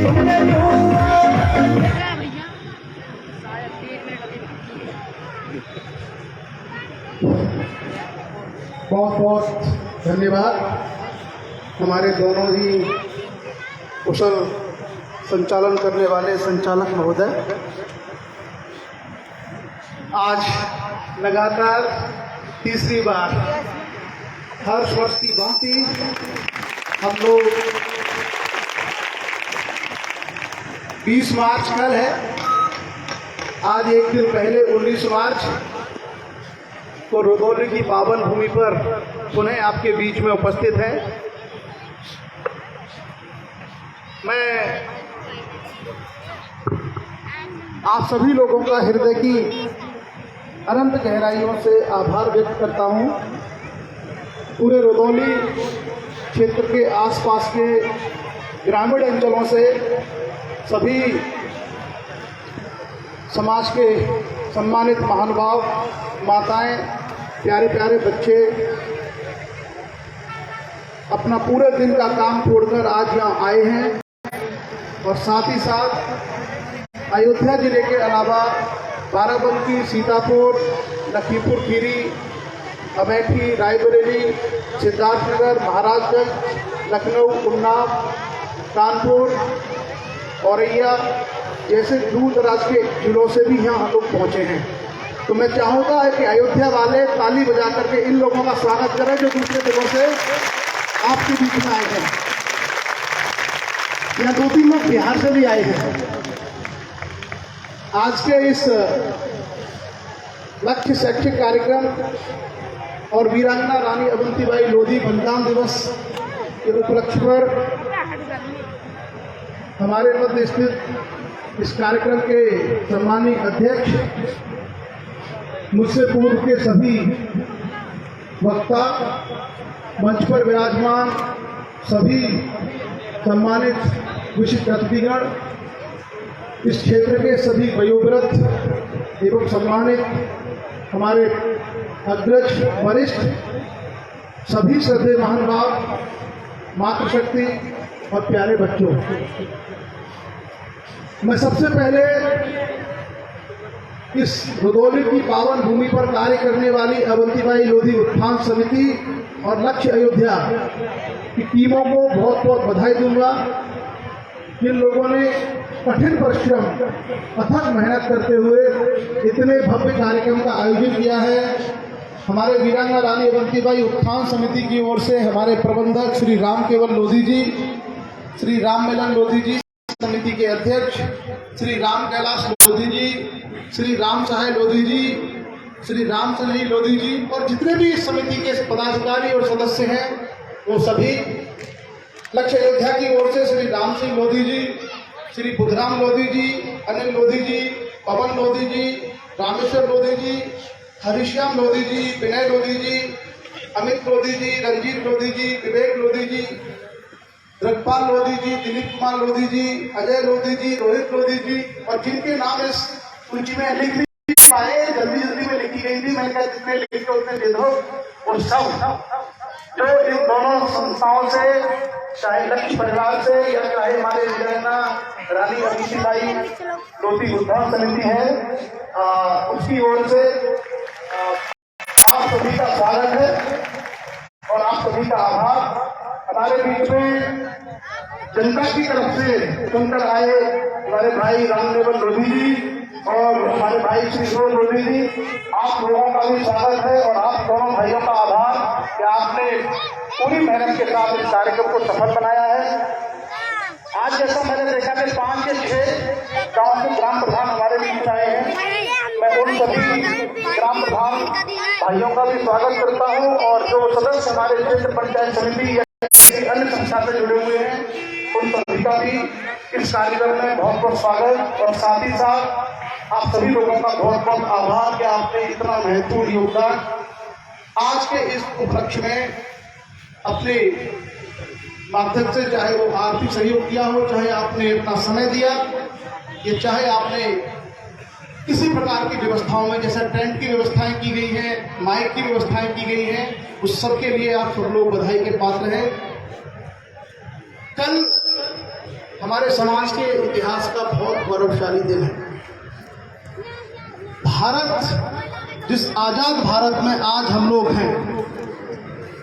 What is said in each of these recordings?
बहुत बहुत धन्यवाद हमारे दोनों ही कुशल संचालन करने वाले संचालक महोदय। आज लगातार तीसरी बार हर वर्ष की भांति हम लोग 20 मार्च कल है, आज एक दिन पहले 19 मार्च को रुदौली की पावन भूमि पर पुनः आपके बीच में उपस्थित है। मैं आप सभी लोगों का हृदय की अनंत गहराइयों से आभार व्यक्त करता हूं। पूरे रुदौली क्षेत्र के आसपास के ग्रामीण अंचलों से सभी समाज के सम्मानित महानुभाव, माताएं, प्यारे प्यारे बच्चे अपना पूरे दिन का काम छोड़कर आज यहाँ आए हैं और साथ ही साथ अयोध्या जिले के अलावा बाराबंकी, सीतापुर, लखीमपुर खीरी, अमेठी, रायबरेली, सिद्धार्थनगर, महाराजगंज, लखनऊ, उन्नाव, कानपुर, औरैया जैसे दूर दराज के जिलों से भी यहाँ हम लोग पहुँचे हैं। तो मैं चाहूँगा कि अयोध्या वाले ताली बजा करके इन लोगों का स्वागत करें जो दूसरे जिलों से आपके बीच में आए हैं। यहाँ 2-3 लोग बिहार से भी आए हैं। आज के इस लक्ष्य शैक्षिक कार्यक्रम और वीरांगना रानी अवंतीबाई लोधी बलिदान दिवस के उपलक्ष्य पर हमारे मध्य स्थित इस कार्यक्रम के सम्मानित अध्यक्ष, मुझसे पूर्व के सभी वक्ता, मंच पर विराजमान सभी सम्मानित विशिष्ट अतिथिगण, इस क्षेत्र के सभी वयोवृद्ध एवं सम्मानित हमारे अग्रज वरिष्ठ, सभी श्रद्धेय महानुभाव, मातृशक्ति और प्यारे बच्चों, मैं सबसे पहले इस रुदौली की पावन भूमि पर कार्य करने वाली अवंतीबाई लोधी उत्थान समिति और लक्ष्य अयोध्या की टीमों को बहुत बहुत बधाई दूंगा। जिन लोगों ने कठिन परिश्रम, अथक मेहनत करते हुए इतने भव्य कार्यक्रम का आयोजन किया है। हमारे वीरांगना रानी अवंतीबाई उत्थान समिति की ओर से हमारे प्रबंधक श्री राम केवल लोधी जी, श्री राम मिलन लोधी जी, समिति के अध्यक्ष श्री राम कैलाश लोधी जी, श्री राम सहाय लोधी जी, श्री राम सनेही लोधी जी और जितने भी इस समिति के पदाधिकारी और सदस्य हैं वो सभी, लक्ष्य अयोध्या की ओर से श्री राम सिंह लोधी जी, श्री बुधराम लोधी जी, अनिल लोधी जी, पवन लोधी जी, रामेश्वर लोधी जी, हरिश्याम लोधी जी, विनय लोधी जी, अमित लोधी जी, रंजीत लोधी जी, विवेक लोधी जी, रघपाल लोधी जी, दिलीप कुमार लोधी जी, अजय लोधी जी, रोहित लोधी जी और जिनके नाम इस सूची में लिख नहीं पाए, जल्दी में लिखी गई थी, मैंने कहा जितने लिख के उतने दे दो। और सब जो इन दोनों संस्थाओं से, चाहे लक्ष्य परिवार से या चाहे हमारे वीरांगना रानी अवंतीबाई लोधी उत्थान समिति है, उसकी ओर से आप सभी का स्वागत है और आप सभी का आभार। हमारे बीच में जनता की तरफ से सुनकर आए हमारे भाई राम केवल लोधी जी और हमारे भाई श्री रोज लोधी जी, आप लोगों का भी स्वागत है और आप दोनों भाइयों का आभार कि आपने पूरी मेहनत के साथ इस कार्यक्रम को सफल बनाया है। आज जैसा मैंने देखा कि 5 या 6 गांव के ग्राम प्रधान हमारे बीच आए हैं, मैं उन सभी ग्राम प्रधान भाइयों का भी स्वागत करता हूं और जो सदस्य हमारे क्षेत्र पंचायत समिति या अन्य संस्था से जुड़े हुए हैं उन सभी का भी इस कार्यक्रम में बहुत बहुत स्वागत और साथ ही साथ आप सभी लोगों का बहुत बहुत आभार कि आपने इतना महत्वपूर्ण योगदान आज के इस उपलक्ष्य में अपने माध्यम से, चाहे वो आर्थिक सहयोग किया हो, चाहे आपने अपना समय दिया, या चाहे आपने किसी प्रकार की व्यवस्थाओं में, जैसे टेंट की व्यवस्थाएं की गई है, माइक की व्यवस्थाएं की गई हैं, उस सब के लिए आप सब लोग बधाई के पात्र हैं। कल हमारे समाज के इतिहास का बहुत गौरवशाली दिन है। भारत, जिस आजाद भारत में आज हम लोग हैं,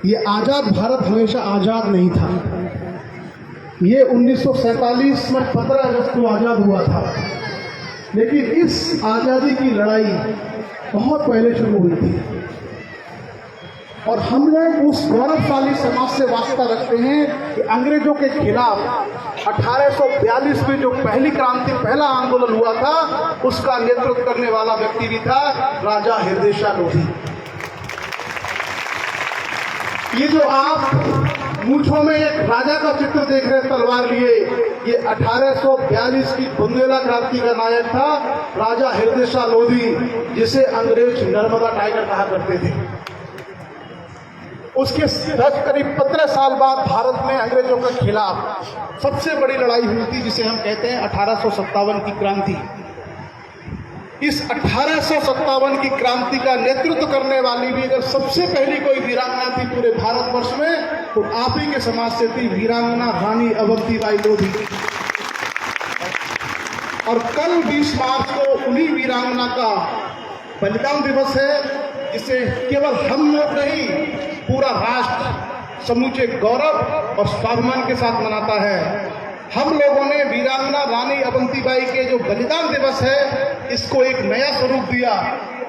ये आजाद भारत हमेशा आजाद नहीं था। ये 1947 में 15 अगस्त को आजाद हुआ था, लेकिन इस आजादी की लड़ाई बहुत पहले शुरू हुई थी। और हम लोग उस गौरवशाली समाज से वास्ता रखते हैं कि अंग्रेजों के खिलाफ 1842 में जो पहली क्रांति, पहला आंदोलन हुआ था, उसका नेतृत्व करने वाला व्यक्ति भी था राजा हृदय शाह लोधी। ये जो आप मूंछों में एक राजा का चित्र देख रहे हैं तलवार लिए, ये 1842 की बुंदेला क्रांति का नायक था राजा हृदय शाह लोधी, जिसे अंग्रेज नर्मदा टाइगर कहा करते थे। उसके 10 करीब 15 साल बाद भारत में अंग्रेजों के खिलाफ सबसे बड़ी लड़ाई हुई थी, जिसे हम कहते हैं 1857 की क्रांति। इस 1857 की क्रांति का नेतृत्व करने वाली भी अगर सबसे पहली कोई वीरांगना थी पूरे भारतवर्ष में, तो आप ही के समाज से थी वीरांगना रानी अवंतीबाई लोधी। और कल 20 मार्च को उन्हीं वीरांगना का बलिदान दिवस है, जिसे केवल हम लोग नहीं, पूरा राष्ट्र समूचे गौरव और स्वाभिमान के साथ मनाता है। हम लोगों ने वीरांगना रानी अवंतीबाई के जो बलिदान दिवस है, इसको एक नया स्वरूप दिया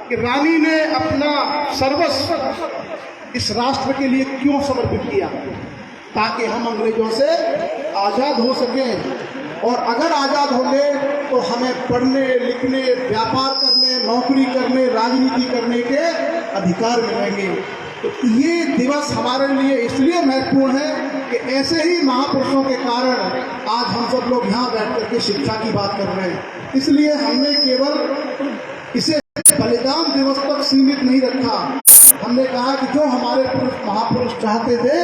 कि रानी ने अपना सर्वस्व इस राष्ट्र के लिए क्यों समर्पित किया, ताकि हम अंग्रेजों से आजाद हो सकें। और अगर आजाद होंगे तो हमें पढ़ने, लिखने, व्यापार करने, नौकरी करने, राजनीति करने के अधिकार मिलेंगे। तो ये दिवस हमारे लिए इसलिए महत्वपूर्ण है कि ऐसे ही महापुरुषों के कारण आज हम सब लोग यहाँ बैठ करके शिक्षा की बात कर रहे हैं। इसलिए हमने केवल इसे बलिदान दिवस तक सीमित नहीं रखा। हमने कहा कि जो हमारे महापुरुष चाहते थे,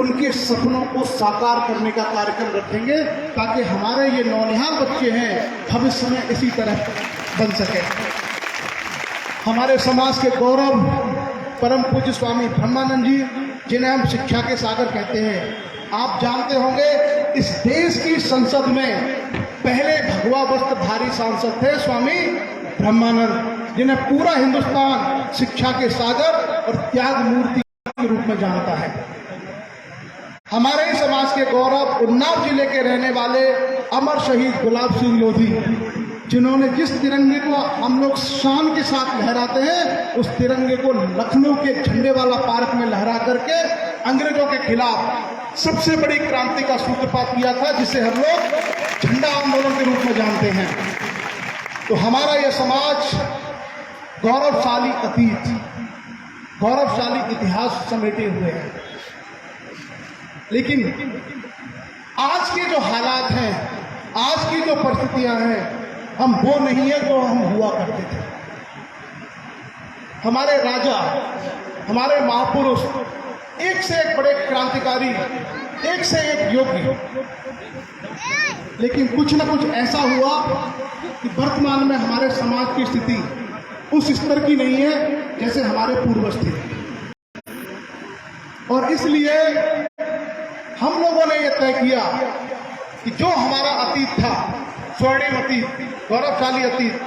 उनके सपनों को साकार करने का कार्यक्रम रखेंगे, ताकि हमारे ये नौनिहाल बच्चे हैं भविष्य में इसी तरह बन सके। हमारे समाज के गौरव परम पूज्य स्वामी ब्रह्मानंद जी, जिन्हें हम शिक्षा के सागर कहते हैं, आप जानते होंगे इस देश की संसद में पहले भगवा वस्त्रधारी सांसद थे स्वामी ब्रह्मानंद, जिन्हें पूरा हिंदुस्तान शिक्षा के सागर और त्याग मूर्ति के रूप में जानता है। हमारे ही समाज के गौरव उन्नाव जिले के रहने वाले अमर शहीद गुलाब सिंह लोधी, जिन्होंने जिस तिरंगे को हम लोग शान के साथ लहराते हैं, उस तिरंगे को लखनऊ के झंडे वाला पार्क में लहरा करके अंग्रेजों के खिलाफ सबसे बड़ी क्रांति का सूत्रपात किया था, जिसे हम लोग झंडा आंदोलन के रूप में जानते हैं। तो हमारा यह समाज गौरवशाली अतीत, गौरवशाली इतिहास समेटे हुए है, लेकिन आज के जो हालात हैं, आज की जो परिस्थितियां हैं, हम वो नहीं है जो हम हुआ करते थे। हमारे राजा, हमारे महापुरुष एक से एक बड़े क्रांतिकारी, एक से एक योगी, लेकिन कुछ न कुछ ऐसा हुआ कि वर्तमान में हमारे समाज की स्थिति उस स्तर की नहीं है जैसे हमारे पूर्वज थे। और इसलिए हम लोगों ने यह तय किया कि जो हमारा अतीत था, स्वर्णिम अतीत, गौरवशाली अतीत,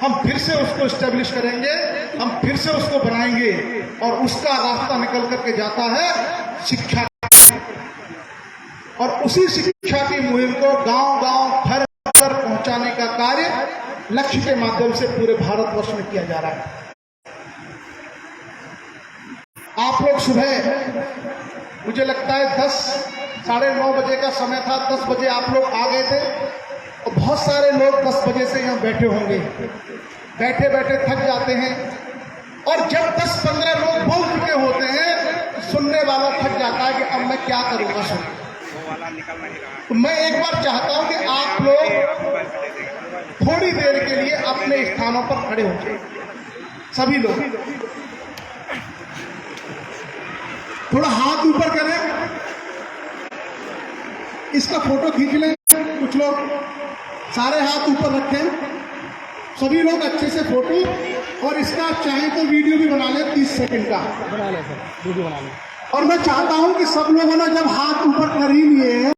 हम फिर से उसको स्टैब्लिश करेंगे, हम फिर से उसको बनाएंगे। और उसका रास्ता निकल करके जाता है शिक्षा, और उसी शिक्षा की मुहिम को गांव-गांव, घर-घर पहुंचाने का कार्य लक्ष्य के माध्यम से पूरे भारतवर्ष में किया जा रहा है। आप लोग सुबह, मुझे लगता है 10, साढ़े 9 बजे का समय था, 10 बजे आप लोग आ गए थे, और बहुत सारे लोग 10 बजे से यहाँ बैठे होंगे। बैठे बैठे थक जाते हैं, और जब 10-15 लोग बोल चुके होते हैं, तो सुनने वाला थक जाता है कि अब मैं क्या करूँगा सुन। तो मैं एक बार चाहता हूँ कि आप लोग थोड़ी देर के लिए अपने स्थानों पर खड़े हो जाए, सभी लोग थोड़ा हाथ ऊपर करें, इसका फोटो खींच लें। कुछ लोग सारे हाथ ऊपर रखें, सभी लोग अच्छे से फोटो, और इसका चाहे तो वीडियो भी बना लें, 30 सेकंड का बना लें सर, वीडियो बना लें। और मैं चाहता हूं कि सब लोगों ने जब हाथ ऊपर कर ही लिए